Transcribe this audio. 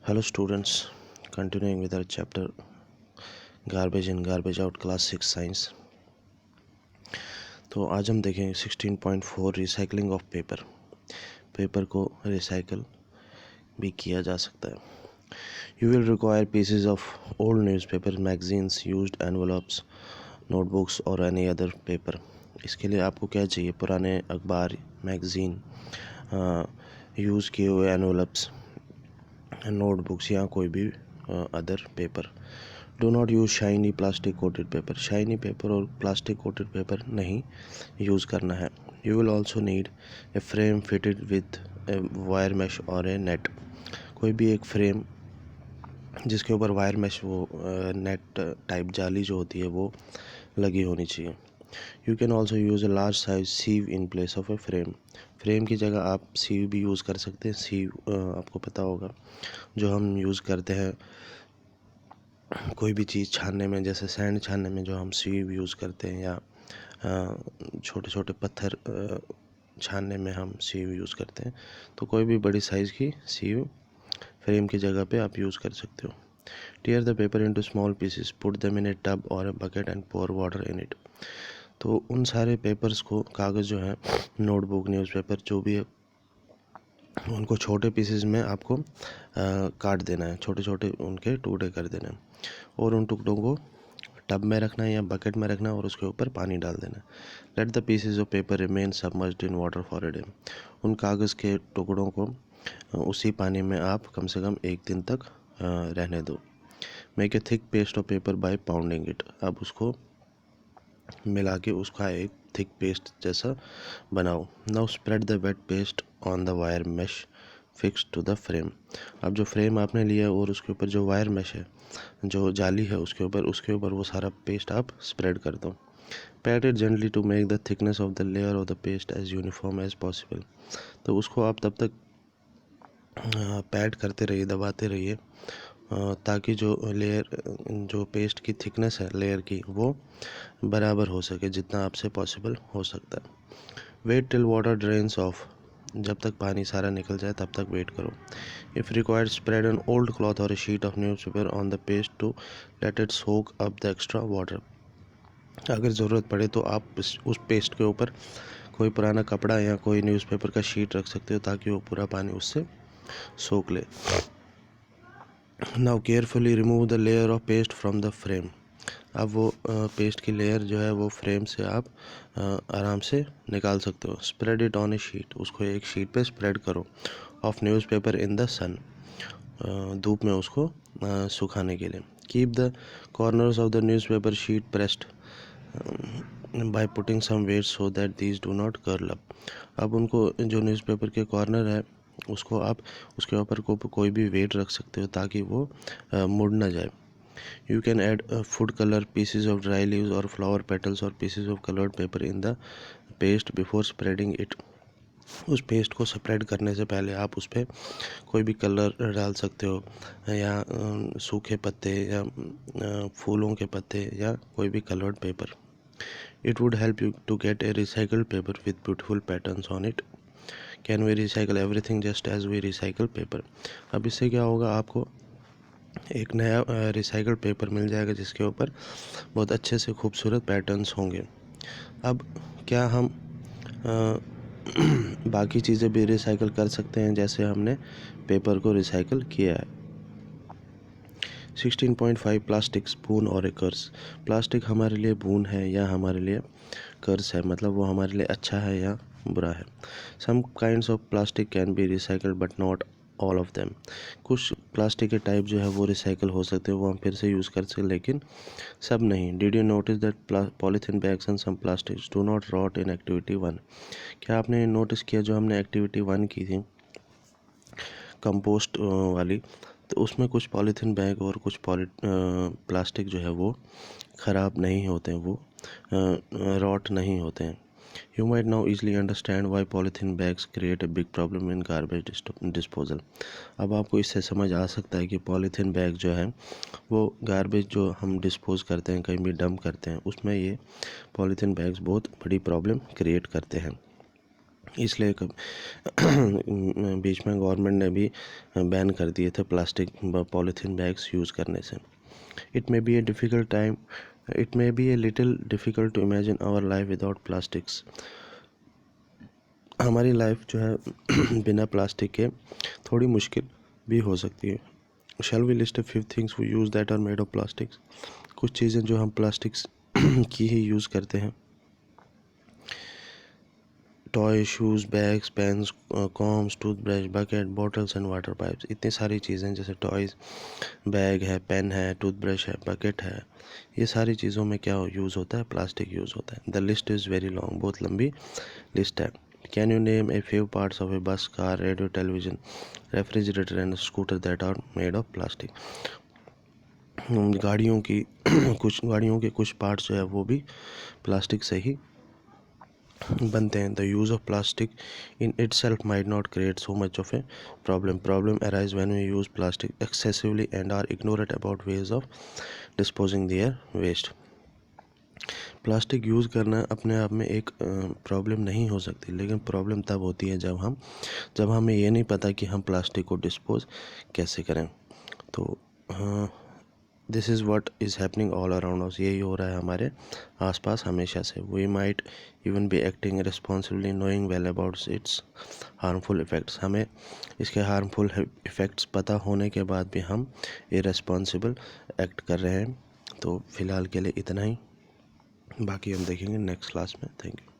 Hello students, continuing with our chapter Garbage in Garbage Out Class 6 Science। तो आज हम देखेंगे 16.4 रिसाइकलिंग ऑफ पेपर। पेपर को recycle भी किया जा सकता है। You will require pieces of old newspaper, magazines, used envelopes, notebooks और एनी अदर पेपर। इसके लिए आपको क्या चाहिए? पुराने अखबार, मैगज़ीन, यूज़ किए हुए एनवलप्स, नोटबुक्स या कोई भी other paper. Do not use shiny plastic coated paper. Shiny paper और प्लास्टिक कोटेड पेपर नहीं यूज़ करना है। You will also need a frame fitted with a wire mesh और ए नेट। कोई भी एक फ्रेम जिसके ऊपर वायर मैश, वो नेट टाइप जाली जो होती है वो लगी होनी चाहिए। You can also use a large size sieve in place of a frame. Frame की जगह आप सीव भी यूज़ कर सकते हैं। सीव आपको पता होगा, जो हम यूज़ करते हैं कोई भी चीज़ छानने में, जैसे सैंड छानने में जो हम सीव यूज़ करते हैं, या छोटे छोटे पत्थर छानने में हम सीव यूज़ करते हैं। तो कोई भी बड़ी साइज़ की सीव फ्रेम की जगह पे आप यूज़ कर सकते हो। Tear the paper into small pieces, put them in a tub और a bucket and pour water in it. तो उन सारे पेपर्स को, कागज़ जो है, नोटबुक, न्यूज़पेपर जो भी है, उनको छोटे पीसेस में आपको काट देना है, छोटे छोटे उनके टुकड़े कर देना है, और उन टुकड़ों को टब में रखना है या बकेट में रखना है और उसके ऊपर पानी डाल देना है। Let the pieces of paper remain submerged in water for a day. उन कागज़ के टुकड़ों को उसी पानी में आप कम से कम एक दिन तक रहने दो। Make a thick paste of paper by pounding it. अब उसको मिला के उसका एक थिक पेस्ट जैसा बनाओ। Now spread the wet paste on the wire mesh fix to the frame. अब जो फ्रेम आपने लिया और उसके ऊपर जो वायर मैश है, जो जाली है, उसके ऊपर वो सारा पेस्ट आप स्प्रेड कर दो। Pat it gently to make the thickness of the layer of the paste as uniform as possible. तो उसको आप तब तक पैड करते रहिए, दबाते रहिए, ताकि जो लेयर, जो पेस्ट की थिकनेस है लेयर की, वो बराबर हो सके जितना आपसे पॉसिबल हो सकता है। Wait till water drains off. जब तक पानी सारा निकल जाए तब तक वेट करो। If required spread an old cloth और a sheet of newspaper on the paste to let it soak up the extra water. अगर ज़रूरत पड़े तो आप उस पेस्ट के ऊपर कोई पुराना कपड़ा या कोई न्यूज़पेपर का शीट रख सकते हो, ताकि वो पूरा पानी उससे सोख ले। Now carefully remove the layer of paste from the frame. अब वो पेस्ट की लेयर जो है वो फ्रेम से आप आराम से निकाल सकते हो। Spread it on a sheet. उसको एक शीट पे स्प्रेड करो। Of newspaper in the sun. धूप में उसको सुखाने के लिए। Keep the corners of the newspaper sheet pressed by putting some weight so that these do not curl up. अब उनको, जो न्यूज़पेपर के कॉर्नर है, उसको आप उसके ऊपर कोई भी वेट रख सकते हो ताकि वो मुड़ ना जाए। You can add food color, pieces of dry leaves or flower petals or pieces of colored paper in the paste before spreading it. उस पेस्ट को स्प्रेड करने से पहले आप उस पर कोई भी कलर डाल सकते हो, या सूखे पत्ते, या फूलों के पत्ते, या कोई भी coloured paper. It would help you to get a recycled paper with beautiful patterns on it. Can we recycle everything just as we recycle paper? अब इससे क्या होगा, आपको एक नया रिसाइकल पेपर मिल जाएगा जिसके ऊपर बहुत अच्छे से खूबसूरत पैटर्न्स होंगे। अब क्या हम बाकी चीज़ें भी रिसाइकल कर सकते हैं जैसे हमने पेपर को रिसाइकल किया है। 16.5 प्लास्टिक स्पून और ए कर्स। प्लास्टिक हमारे लिए बून है या हमारे लिए कर्स है, मतलब वो हमारे लिए अच्छा है या बुरा है। Some kinds of plastic can be recycled but not all of them. कुछ प्लास्टिक के टाइप जो है वो रिसाइकल हो सकते हैं, वो हम फिर से यूज़ कर सकते हैं, लेकिन सब नहीं। Did you notice that polythene bags and some plastics do not rot in activity 1। क्या आपने नोटिस किया, जो हमने एक्टिविटी 1 की थी कंपोस्ट वाली, तो उसमें कुछ पॉलीथीन बैग और कुछ प्लास्टिक जो है वो ख़राब नहीं होते हैं, वो रॉट नहीं होते हैं। You might now easily understand why polythene bags create a big problem in garbage disposal. अब आपको इससे समझ आ सकता है कि पॉलीथीन बैग जो है वो गार्बेज जो हम डिस्पोज करते हैं, कहीं भी डंप करते हैं, उसमें ये पॉलीथीन बैग्स बहुत बड़ी प्रॉब्लम क्रिएट करते हैं। इसलिए बीच में गवर्नमेंट ने भी बैन कर दिए थे प्लास्टिक पॉलीथीन बैग्स यूज़ करने से। It may be a difficult time, it may be a little difficult to imagine our life without plastics. हमारी लाइफ जो है बिना प्लास्टिक के थोड़ी मुश्किल भी हो सकती है। Shall we list a few things we use that are made of plastics. कुछ चीज़ें जो हम प्लास्टिक्स की ही यूज़ करते हैं। Toy, shoes, bags, pens, combs, toothbrush, bucket, bottles and water pipes. इतनी सारी चीज़ें जैसे टॉयज़, बैग है, पेन है, टूथब्रश है, बकेट है, ये सारी चीज़ों में क्या यूज़ होता है? प्लास्टिक यूज़ होता है। The list is very long, बहुत लंबी लिस्ट है। Can you name a few parts of a bus, car, radio, television, refrigerator and scooter that are made of plastic. गाड़ियों के कुछ पार्ट्स जो है वो भी प्लास्टिक से ही बनते हैं। The use of plastic in itself might not create so much of a problem arise when we use plastic excessively and are ignorant about ways of disposing their waste. Plastic use करना अपने आप में एक problem नहीं हो सकती, लेकिन problem तब होती है जब हमें ये नहीं पता कि हम प्लास्टिक को डिस्पोज कैसे करें। तो this is what is happening all around us. यही हो रहा है हमारे आसपास हमेशा से। We might even be acting responsibly knowing well about its harmful effects. हमें इसके हार्मफुल इफ़ेक्ट्स पता होने के बाद भी हम इररिस्पॉन्सिबल एक्ट कर रहे हैं। तो फ़िलहाल के लिए इतना ही, बाकी हम देखेंगे नेक्स्ट क्लास में। Thank you.